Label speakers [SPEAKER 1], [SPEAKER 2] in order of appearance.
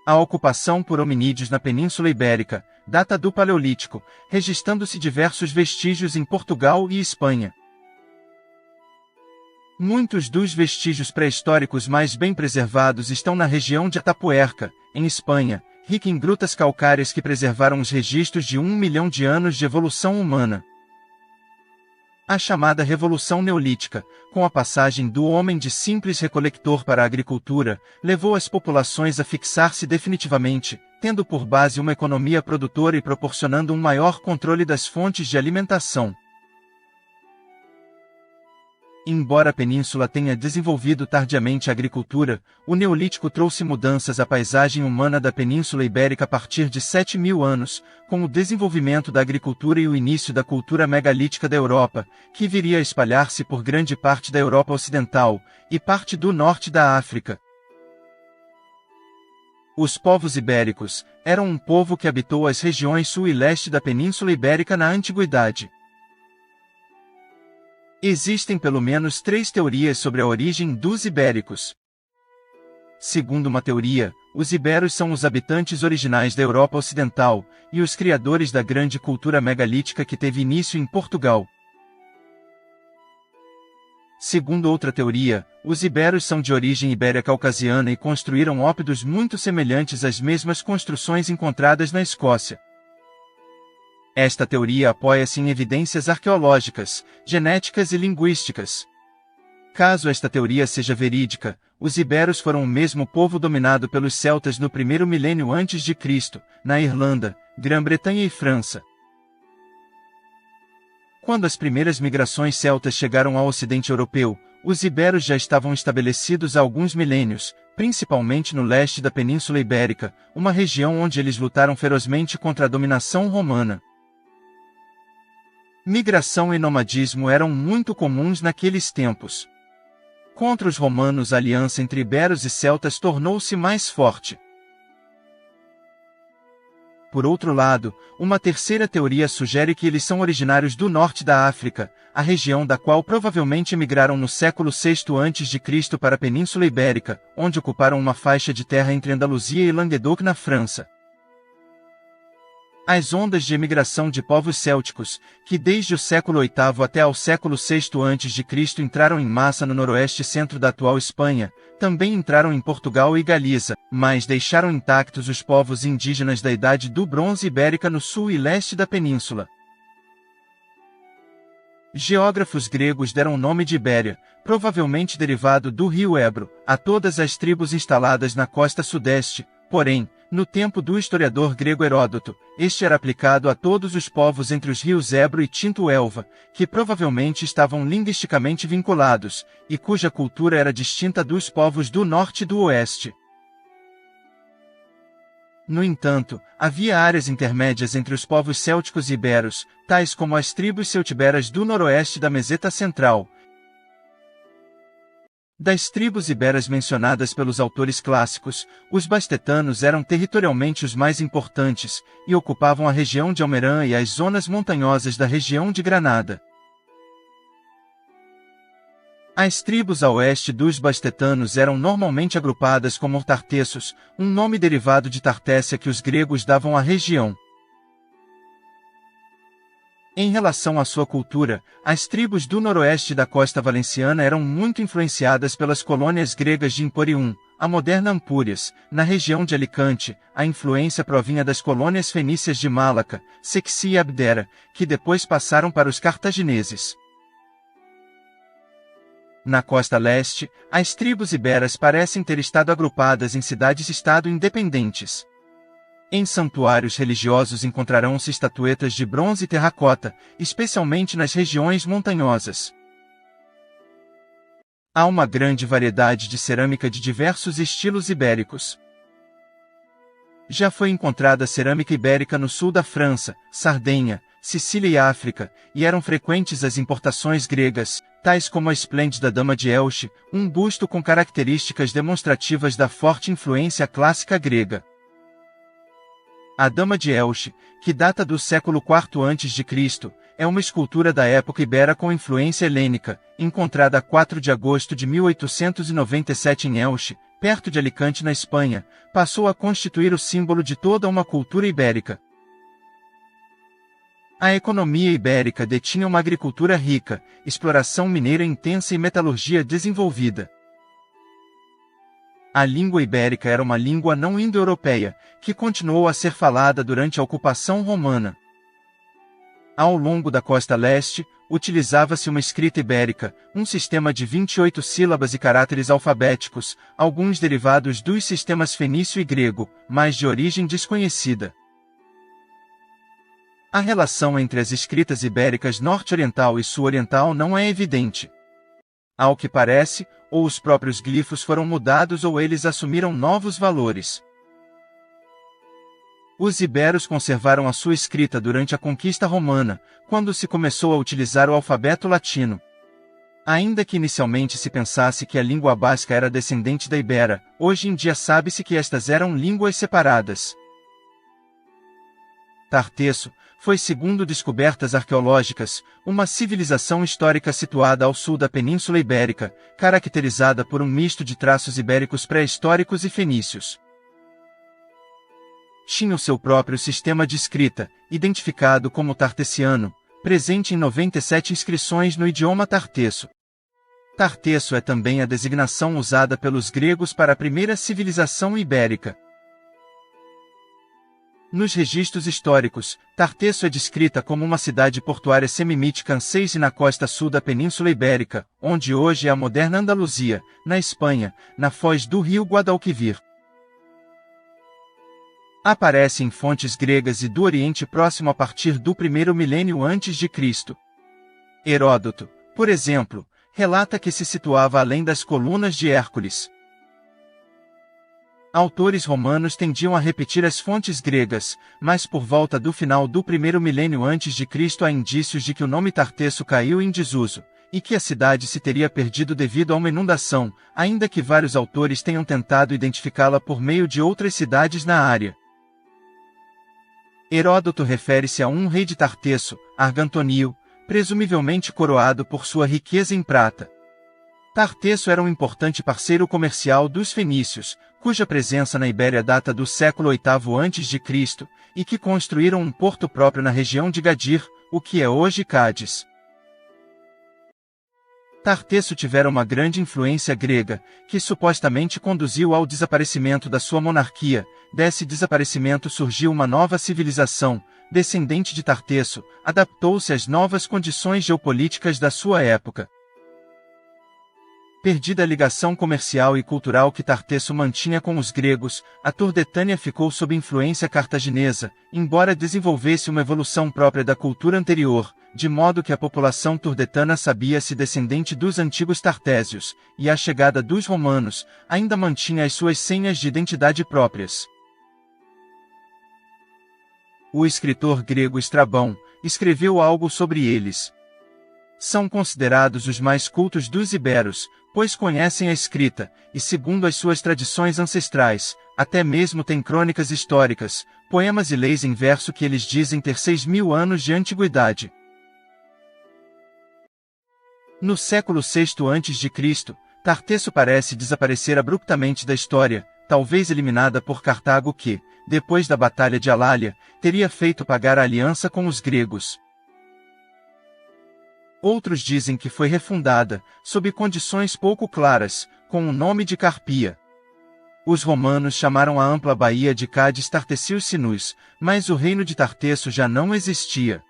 [SPEAKER 1] A ocupação por hominídeos na Península Ibérica data do Paleolítico, registrando-se diversos vestígios em Portugal e Espanha. Muitos dos vestígios pré-históricos mais bem preservados estão na região de Atapuerca, em Espanha, rica em grutas calcárias que preservaram os registros de 1 milhão de anos de evolução humana. A chamada Revolução Neolítica, com a passagem do homem de simples recolector para a agricultura, levou as populações a fixar-se definitivamente, tendo por base uma economia produtora e proporcionando um maior controle das fontes de alimentação. Embora a península tenha desenvolvido tardiamente a agricultura, o Neolítico trouxe mudanças à paisagem humana da Península Ibérica a partir de 7.000 anos, com o desenvolvimento da agricultura e o início da cultura megalítica da Europa, que viria a espalhar-se por grande parte da Europa Ocidental e parte do norte da África. Os povos ibéricos eram um povo que habitou as regiões sul e leste da Península Ibérica na Antiguidade. Existem pelo menos 3 teorias sobre a origem dos ibéricos. Segundo uma teoria, os iberos são os habitantes originais da Europa Ocidental e os criadores da grande cultura megalítica que teve início em Portugal. Segundo outra teoria, os iberos são de origem ibéria-caucasiana e construíram ópidos muito semelhantes às mesmas construções encontradas na Escócia. Esta teoria apoia-se em evidências arqueológicas, genéticas e linguísticas. Caso esta teoria seja verídica, os iberos foram o mesmo povo dominado pelos celtas no primeiro milênio antes de Cristo, na Irlanda, Grã-Bretanha e França. Quando as primeiras migrações celtas chegaram ao ocidente europeu, os iberos já estavam estabelecidos há alguns milênios, principalmente no leste da Península Ibérica, uma região onde eles lutaram ferozmente contra a dominação romana. Migração e nomadismo eram muito comuns naqueles tempos. Contra os romanos, a aliança entre iberos e celtas tornou-se mais forte. Por outro lado, uma terceira teoria sugere que eles são originários do norte da África, a região da qual provavelmente emigraram no século VI a.C. para a Península Ibérica, onde ocuparam uma faixa de terra entre Andaluzia e Languedoc na França. As ondas de emigração de povos célticos, que desde o século VIII até ao século VI a.C. entraram em massa no noroeste e centro da atual Espanha, também entraram em Portugal e Galiza, mas deixaram intactos os povos indígenas da Idade do Bronze Ibérica no sul e leste da península. Geógrafos gregos deram o nome de Ibéria, provavelmente derivado do rio Ebro, a todas as tribos instaladas na costa sudeste, porém, no tempo do historiador grego Heródoto, este era aplicado a todos os povos entre os rios Ebro e Tinto Elva, que provavelmente estavam linguisticamente vinculados, e cuja cultura era distinta dos povos do norte e do oeste. No entanto, havia áreas intermédias entre os povos célticos e iberos, tais como as tribos celtiberas do noroeste da Meseta Central. Das tribos iberas mencionadas pelos autores clássicos, os bastetanos eram territorialmente os mais importantes, e ocupavam a região de Almerã e as zonas montanhosas da região de Granada. As tribos a oeste dos bastetanos eram normalmente agrupadas como tartessos, um nome derivado de Tartécia que os gregos davam à região. Em relação à sua cultura, as tribos do noroeste da costa valenciana eram muito influenciadas pelas colônias gregas de Emporium, a moderna Ampúrias. Na região de Alicante, a influência provinha das colônias fenícias de Malaca, Sexi e Abdera, que depois passaram para os cartagineses. Na costa leste, as tribos iberas parecem ter estado agrupadas em cidades-estado independentes. Em santuários religiosos encontrarão-se estatuetas de bronze e terracota, especialmente nas regiões montanhosas. Há uma grande variedade de cerâmica de diversos estilos ibéricos. Já foi encontrada cerâmica ibérica no sul da França, Sardenha, Sicília e África, e eram frequentes as importações gregas, tais como a esplêndida Dama de Elche, um busto com características demonstrativas da forte influência clássica grega. A Dama de Elche, que data do século IV a.C., é uma escultura da época ibera com influência helênica, encontrada a 4 de agosto de 1897 em Elche, perto de Alicante na Espanha, passou a constituir o símbolo de toda uma cultura ibérica. A economia ibérica detinha uma agricultura rica, exploração mineira intensa e metalurgia desenvolvida. A língua ibérica era uma língua não indo-europeia, que continuou a ser falada durante a ocupação romana. Ao longo da costa leste, utilizava-se uma escrita ibérica, um sistema de 28 sílabas e caracteres alfabéticos, alguns derivados dos sistemas fenício e grego, mas de origem desconhecida. A relação entre as escritas ibéricas norte-oriental e sul-oriental não é evidente. Ao que parece, ou os próprios glifos foram mudados ou eles assumiram novos valores. Os iberos conservaram a sua escrita durante a conquista romana, quando se começou a utilizar o alfabeto latino. Ainda que inicialmente se pensasse que a língua basca era descendente da ibera, hoje em dia sabe-se que estas eram línguas separadas. Tartesso foi, segundo descobertas arqueológicas, uma civilização histórica situada ao sul da Península Ibérica, caracterizada por um misto de traços ibéricos pré-históricos e fenícios. Tinha o seu próprio sistema de escrita, identificado como tartessiano, presente em 97 inscrições no idioma tartesso. Tartesso é também a designação usada pelos gregos para a primeira civilização ibérica. Nos registros históricos, Tartesso é descrita como uma cidade portuária semimítica anseize na costa sul da Península Ibérica, onde hoje é a moderna Andaluzia, na Espanha, na foz do rio Guadalquivir. Aparece em fontes gregas e do Oriente Próximo a partir do primeiro milênio antes de Cristo. Heródoto, por exemplo, relata que se situava além das colunas de Hércules. Autores romanos tendiam a repetir as fontes gregas, mas por volta do final do primeiro milênio antes de Cristo há indícios de que o nome Tartesso caiu em desuso, e que a cidade se teria perdido devido a uma inundação, ainda que vários autores tenham tentado identificá-la por meio de outras cidades na área. Heródoto refere-se a um rei de Tartesso, Argantonio, presumivelmente coroado por sua riqueza em prata. Tartesso era um importante parceiro comercial dos fenícios, cuja presença na Ibéria data do século VIII a.C., e que construíram um porto próprio na região de Gadir, o que é hoje Cádiz. Tartesso tivera uma grande influência grega, que supostamente conduziu ao desaparecimento da sua monarquia. Desse desaparecimento surgiu uma nova civilização, descendente de Tartesso, adaptou-se às novas condições geopolíticas da sua época. Perdida a ligação comercial e cultural que Tartesso mantinha com os gregos, a Turdetânia ficou sob influência cartaginesa, embora desenvolvesse uma evolução própria da cultura anterior, de modo que a população turdetana sabia-se descendente dos antigos tartésios, e a chegada dos romanos ainda mantinha as suas senhas de identidade próprias. O escritor grego Estrabão escreveu algo sobre eles. São considerados os mais cultos dos iberos, pois conhecem a escrita, e segundo as suas tradições ancestrais, até mesmo têm crônicas históricas, poemas e leis em verso que eles dizem ter 6.000 anos de antiguidade. No século VI a.C., Tartesso parece desaparecer abruptamente da história, talvez eliminada por Cartago que, depois da Batalha de Alália, teria feito pagar a aliança com os gregos. Outros dizem que foi refundada, sob condições pouco claras, com o nome de Carpia. Os romanos chamaram a ampla baía de Cádiz Tartessius Sinus, mas o reino de Tartesso já não existia.